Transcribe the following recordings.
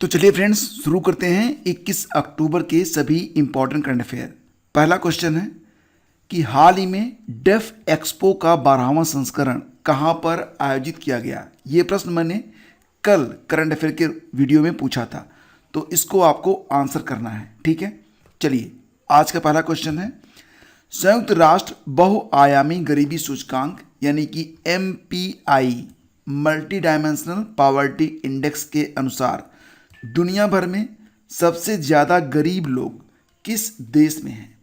तो चलिए फ्रेंड्स शुरू करते हैं 21 अक्टूबर के सभी इंपॉर्टेंट करंट अफेयर। पहला क्वेश्चन है कि हाल ही में डेफ एक्सपो का 12वां संस्करण कहां पर आयोजित किया गया। ये प्रश्न मैंने कल करंट अफेयर के वीडियो में पूछा था, तो इसको आपको आंसर करना है। ठीक है, चलिए आज का पहला क्वेश्चन है संयुक्त राष्ट्र बहुआयामी गरीबी सूचकांक यानी कि MPI multi dimensional poverty index के अनुसार दुनिया भर में सबसे ज़्यादा गरीब लोग किस देश में हैं।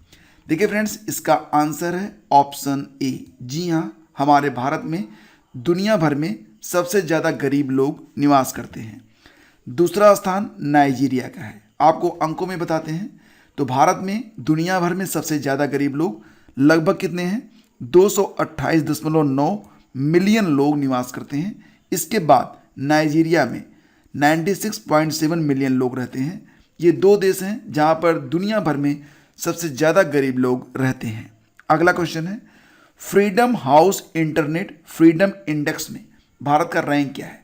देखिए फ्रेंड्स, इसका आंसर है ऑप्शन ए। जी हाँ, हमारे भारत में दुनिया भर में सबसे ज़्यादा गरीब लोग निवास करते हैं। दूसरा स्थान नाइजीरिया का है। आपको अंकों में बताते हैं तो भारत में दुनिया भर में सबसे ज़्यादा गरीब लोग लगभग कितने हैं, 228.9 मिलियन लोग निवास करते हैं। इसके बाद नाइजीरिया में 96.7 मिलियन लोग रहते हैं। ये दो देश हैं जहां पर दुनिया भर में सबसे ज़्यादा गरीब लोग रहते हैं। अगला क्वेश्चन है freedom house internet freedom index में भारत का रैंक क्या है।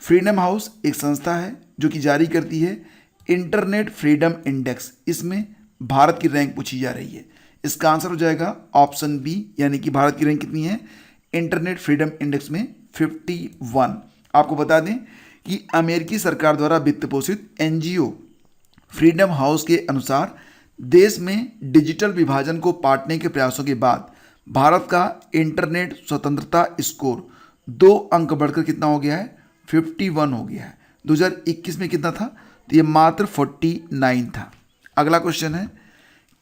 फ्रीडम हाउस एक संस्था है जो कि जारी करती है इंटरनेट फ्रीडम इंडेक्स। इसमें भारत की रैंक पूछी जा रही है। इसका आंसर हो जाएगा ऑप्शन बी, यानी कि भारत की रैंक कितनी है इंटरनेट फ्रीडम इंडेक्स में 51। आपको बता दें कि अमेरिकी सरकार द्वारा वित्त पोषित NGO फ्रीडम हाउस के अनुसार देश में डिजिटल विभाजन को पाटने के प्रयासों के बाद भारत का इंटरनेट स्वतंत्रता स्कोर 2 अंक बढ़कर कितना हो गया है, 51 हो गया है। 2021 में कितना था, तो ये मात्र 49 था। अगला क्वेश्चन है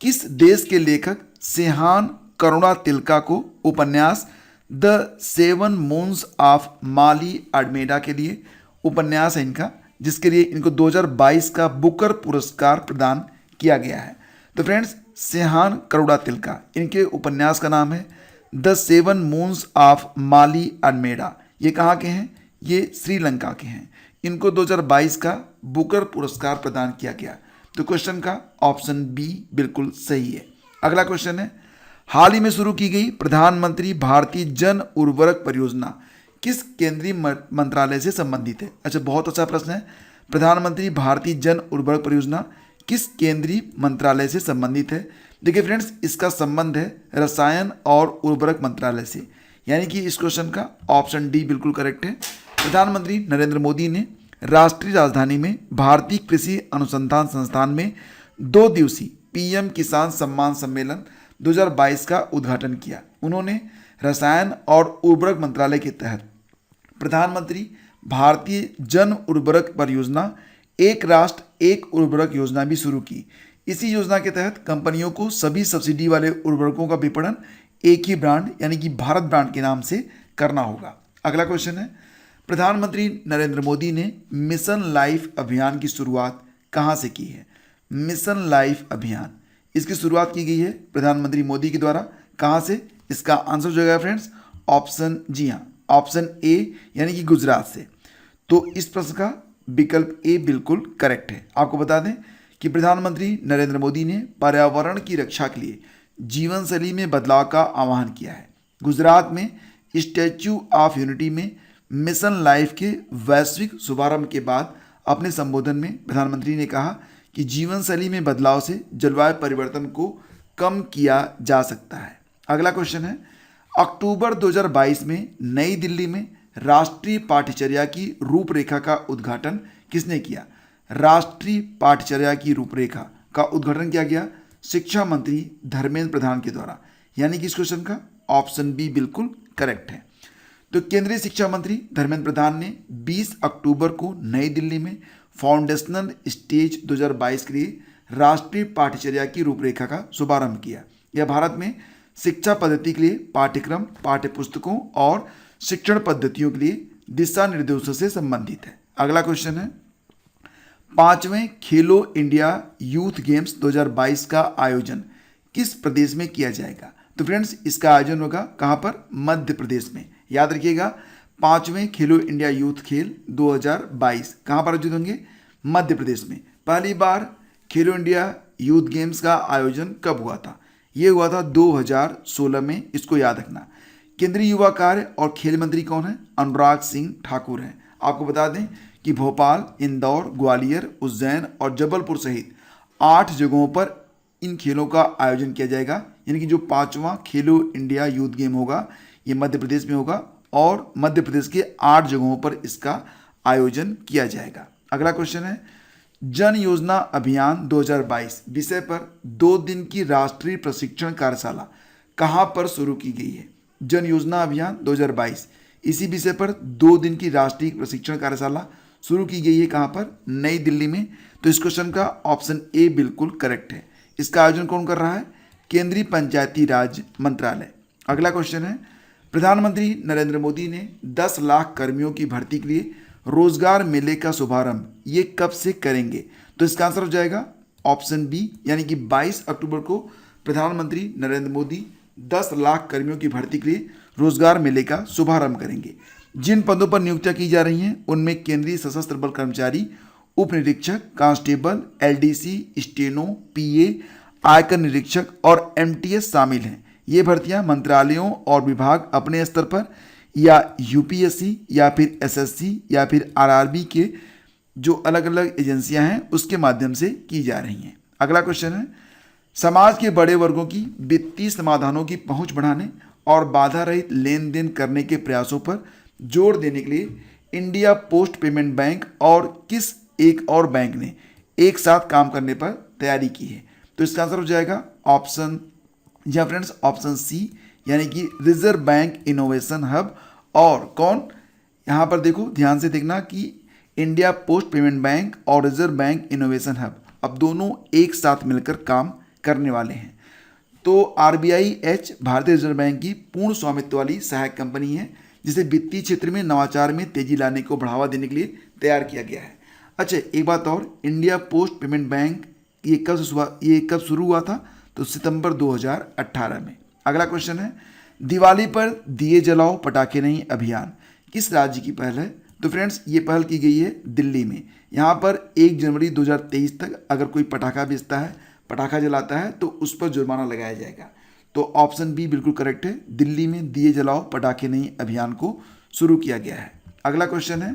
किस देश के लेखक सेहान करुणा तिलका को उपन्यास द 7 मून्स ऑफ माली अडमेडा के लिए उपन्यास है इनका, जिसके लिए इनको 2022 का बुकर पुरस्कार प्रदान किया गया है। तो फ्रेंड्स, सेहान करुणा तिलका, इनके उपन्यास का नाम है द 7 मून्स ऑफ माली अडमेडा। ये कहाँ के हैं, ये श्रीलंका के हैं। इनको 2022 का बुकर पुरस्कार प्रदान किया गया। तो क्वेश्चन का ऑप्शन बी बिल्कुल सही है। अगला क्वेश्चन है हाल ही में शुरू की गई प्रधानमंत्री भारतीय जन उर्वरक परियोजना किस केंद्रीय मंत्रालय से संबंधित है। अच्छा, बहुत अच्छा प्रश्न है। प्रधानमंत्री भारतीय जन उर्वरक परियोजना किस केंद्रीय मंत्रालय से संबंधित है। देखिए फ्रेंड्स, इसका संबंध है रसायन और उर्वरक मंत्रालय से, यानी कि इस क्वेश्चन का ऑप्शन डी बिल्कुल करेक्ट है। प्रधानमंत्री नरेंद्र मोदी ने राष्ट्रीय राजधानी में भारतीय कृषि अनुसंधान संस्थान में 2 दिवसीय PM किसान सम्मान सम्मेलन 2022 का उद्घाटन किया। उन्होंने रसायन और उर्वरक मंत्रालय के तहत प्रधानमंत्री भारतीय जन उर्वरक परियोजना एक राष्ट्र एक उर्वरक योजना भी शुरू की। इसी योजना के तहत कंपनियों को सभी सब्सिडी वाले उर्वरकों का विपणन एक ही ब्रांड यानी कि भारत ब्रांड के नाम से करना होगा। अगला क्वेश्चन है प्रधानमंत्री नरेंद्र मोदी ने मिशन लाइफ अभियान की शुरुआत कहाँ से की है। मिशन लाइफ अभियान, इसकी शुरुआत की गई है प्रधानमंत्री मोदी के द्वारा। कहाँ से, इसका आंसर जो है फ्रेंड्स ऑप्शन, जी हाँ, ऑप्शन ए यानी कि गुजरात से। तो इस प्रश्न का विकल्प ए बिल्कुल करेक्ट है। आपको बता दें कि प्रधानमंत्री नरेंद्र मोदी ने पर्यावरण की रक्षा के लिए जीवन शैली में बदलाव का आह्वान किया है। गुजरात में स्टैच्यू ऑफ यूनिटी में मिशन लाइफ के वैश्विक शुभारंभ के बाद अपने संबोधन में प्रधानमंत्री ने कहा कि जीवन शैली में बदलाव से जलवायु परिवर्तन को कम किया जा सकता है। अगला क्वेश्चन है अक्टूबर 2022 में नई दिल्ली में राष्ट्रीय पाठ्यचर्या की रूपरेखा का उद्घाटन किसने किया। राष्ट्रीय पाठ्यचर्या की रूपरेखा का उद्घाटन किया गया शिक्षा मंत्री धर्मेंद्र प्रधान के द्वारा, यानी कि इस क्वेश्चन का ऑप्शन बी बिल्कुल करेक्ट है। तो केंद्रीय शिक्षा मंत्री धर्मेंद्र प्रधान ने 20 अक्टूबर को नई दिल्ली में फाउंडेशनल स्टेज 2022 के लिए राष्ट्रीय पाठ्यचर्या की रूपरेखा का शुभारंभ किया। यह भारत में शिक्षा पद्धति के लिए पाठ्यक्रम, पाठ्यपुस्तकों और शिक्षण पद्धतियों के लिए दिशा निर्देशों से संबंधित है। अगला क्वेश्चन है 5वें खेलो इंडिया यूथ गेम्स 2022 का आयोजन किस प्रदेश में किया जाएगा। तो फ्रेंड्स, इसका आयोजन होगा कहाँ पर, मध्य प्रदेश में। याद रखिएगा 5वें खेलो इंडिया यूथ खेल 2022 कहाँ पर आयोजित होंगे, मध्य प्रदेश में। पहली बार खेलो इंडिया यूथ गेम्स का आयोजन कब हुआ था, ये हुआ था 2016 में, इसको याद रखना। केंद्रीय युवा कार्य और खेल मंत्री कौन है, अनुराग सिंह ठाकुर हैं। आपको बता दें कि कि भोपाल, इंदौर, ग्वालियर, उज्जैन और जबलपुर सहित 8 जगहों पर इन खेलों का आयोजन किया जाएगा। यानी कि जो 5वां खेलो इंडिया यूथ गेम होगा ये मध्य प्रदेश में होगा और मध्य प्रदेश के 8 जगहों पर इसका आयोजन किया जाएगा। अगला क्वेश्चन है, जन योजना अभियान 2022 विषय पर 2 दिन की राष्ट्रीय प्रशिक्षण कार्यशाला कहाँ पर शुरू की गई है? जन योजना अभियान 2022 इसी विषय पर 2 दिन की राष्ट्रीय प्रशिक्षण कार्यशाला शुरू की गई है। कहाँ पर? नई दिल्ली में। तो इस क्वेश्चन का ऑप्शन ए बिल्कुल करेक्ट है। इसका आयोजन कौन कर रहा है? केंद्रीय पंचायती राज मंत्रालय। अगला क्वेश्चन है, प्रधानमंत्री नरेंद्र मोदी ने 10 लाख कर्मियों की भर्ती के लिए रोजगार मेले का शुभारंभ ये कब से करेंगे? तो इसका आंसर हो जाएगा ऑप्शन बी, यानी कि 22 अक्टूबर को प्रधानमंत्री नरेंद्र मोदी 10 लाख कर्मियों की भर्ती के लिए रोजगार मेले का शुभारंभ करेंगे। जिन पदों पर नियुक्तियां की जा रही हैं उनमें केंद्रीय सशस्त्र बल कर्मचारी, उप निरीक्षक, कांस्टेबल, एलडीसी, स्टेनो, पीए, आयकर निरीक्षक और एमटीएस शामिल हैं। ये भर्तियां मंत्रालयों और विभाग अपने स्तर पर या यूपीएससी या फिर एसएससी या फिर आरआरबी के जो अलग अलग एजेंसियां हैं उसके माध्यम से की जा रही हैं। अगला क्वेश्चन है, समाज के बड़े वर्गों की वित्तीय समाधानों की पहुंच बढ़ाने और बाधा रहित लेन देन करने के प्रयासों पर जोर देने के लिए इंडिया पोस्ट पेमेंट बैंक और किस एक और बैंक ने एक साथ काम करने पर तैयारी की है? तो इसका आंसर हो जाएगा ऑप्शन या फ्रेंड्स ऑप्शन सी, यानी कि रिजर्व बैंक इनोवेशन हब। और कौन? यहाँ पर देखो, ध्यान से देखना कि इंडिया पोस्ट पेमेंट बैंक और रिजर्व बैंक इनोवेशन हब अब दोनों एक साथ मिलकर काम करने वाले हैं। तो आरबीआईएच भारतीय रिजर्व बैंक की पूर्ण स्वामित्व वाली सहायक कंपनी है जिसे वित्तीय क्षेत्र में नवाचार में तेजी लाने को बढ़ावा देने के लिए तैयार किया गया है। अच्छा, एक बात और, इंडिया पोस्ट पेमेंट बैंक ये कब शुरू हुआ था? तो सितंबर 2018 में। अगला क्वेश्चन है, दिवाली पर दिए जलाओ पटाखे नहीं अभियान किस राज्य की पहल है? तो फ्रेंड्स ये पहल की गई है दिल्ली में। यहाँ पर 1 जनवरी 2023 तक अगर कोई पटाखा बेचता है, पटाखा जलाता है तो उस पर जुर्माना लगाया जाएगा। तो ऑप्शन बी बिल्कुल करेक्ट है, दिल्ली में दिए जलाओ पटाखे नहीं अभियान को शुरू किया गया है। अगला क्वेश्चन है,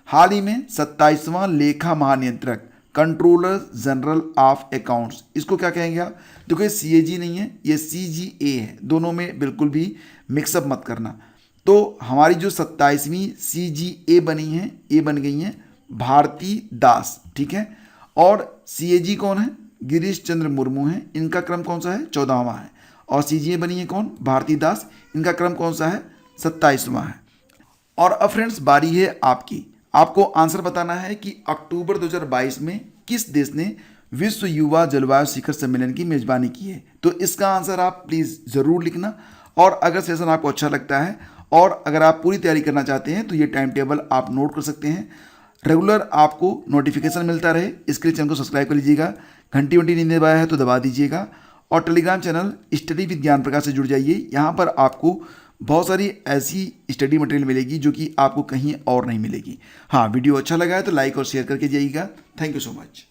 हाल ही में 27वां लेखा महानियंत्रक कंट्रोलर जनरल ऑफ अकाउंट्स इसको क्या कहेंगे आप? देखो ये सीएजी नहीं है, ये सीजीए है, दोनों में बिल्कुल भी मिक्सअप मत करना। तो हमारी जो 27वीं सीजीए बनी है ये बन गई है भारती दास, ठीक है। और सीएजी कौन है? गिरीश चंद्र मुर्मू हैं, इनका क्रम कौन सा है? 14वां है। और सीजीए बनी है कौन? भारती दास, इनका क्रम कौन सा है? 27वां है। और अब फ्रेंड्स बारी है आपकी, आपको आंसर बताना है कि अक्टूबर 2022 में किस देश ने विश्व युवा जलवायु शिखर सम्मेलन की मेजबानी की है? तो इसका आंसर आप प्लीज़ ज़रूर लिखना। और अगर सेशन आपको अच्छा लगता है और अगर आप पूरी तैयारी करना चाहते हैं तो ये टाइम टेबल आप नोट कर सकते हैं। रेगुलर आपको नोटिफिकेशन मिलता रहे इसके लिए चैनल को सब्सक्राइब कर लीजिएगा। घंटी नहीं दबाया है तो दबा दीजिएगा। और टेलीग्राम चैनल स्टडी विद ज्ञान प्रकाश से जुड़ जाइए। यहाँ पर आपको बहुत सारी ऐसी स्टडी मटेरियल मिलेगी जो कि आपको कहीं और नहीं मिलेगी। हाँ, वीडियो अच्छा लगा है तो लाइक और शेयर करके जाइएगा। Thank you so much.